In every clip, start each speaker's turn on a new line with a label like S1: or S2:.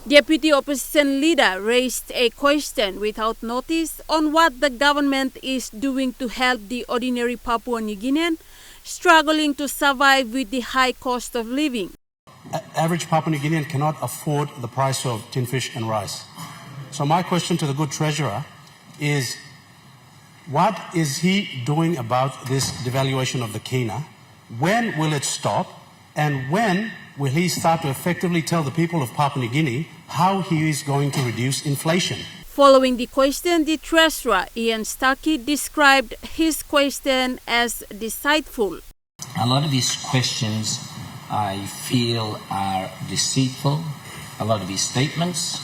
S1: Deputy Opposition Leader raised a question without notice on what the government is doing to help the ordinary Papua New Guinean struggling to survive with the high cost of living.
S2: Average Papua New Guinean cannot afford the price of tin fish and rice. So my question to the good treasurer is, what is he doing about this devaluation of the kina? When will it stop? And when will he start to effectively tell the people of Papua New Guinea how he is going to reduce inflation?
S1: Following the question, the Treasurer Ian Ling-Stuckey described his question as deceitful.
S3: A lot of his questions I feel are deceitful. A lot of his statements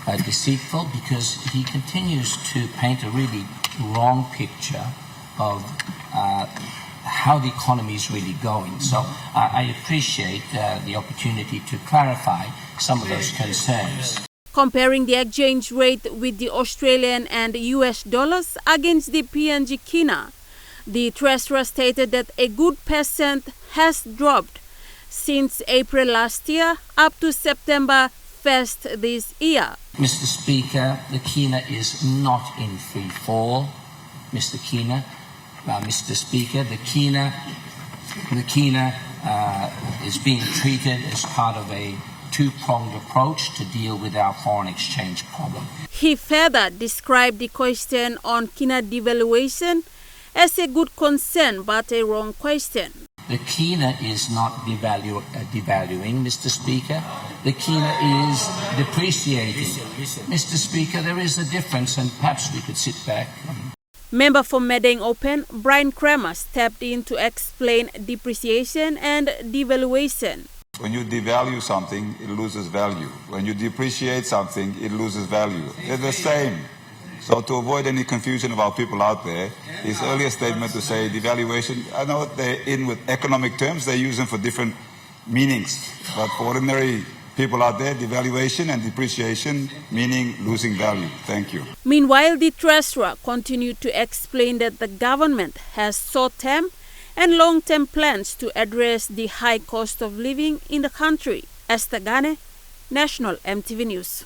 S3: are deceitful because he continues to paint a really wrong picture of how the economy is really going. So I appreciate the opportunity to clarify some of those concerns.
S1: Comparing the exchange rate with the Australian and US dollars against the PNG kina, the Treasurer stated that a good percent has dropped since April last year up to September 1st this year.
S3: Mr. Speaker, the kina is not in free fall. Mr. Speaker, the kina is being treated as part of a two-pronged approach to deal with our foreign exchange problem.
S1: He further described the question on kina devaluation as a good concern but a wrong question.
S3: The kina is not devaluing, Mr. Speaker. The kina is depreciating. Mr. Speaker, there is a difference, and perhaps we could sit back.
S1: Member for Madang Open, Brian Kramer, stepped in to explain depreciation and devaluation.
S4: When you devalue something, it loses value. When you depreciate something, it loses value. They're the same. So to avoid any confusion of our people out there, his earlier statement to say devaluation, I know they're in with economic terms, they use them for different meanings. But for ordinary people out there, devaluation and depreciation meaning losing value. Thank you.
S1: Meanwhile, the Treasurer continued to explain that the government has short-term and long-term plans to address the high cost of living in the country. Esther Gane, National EMTV News.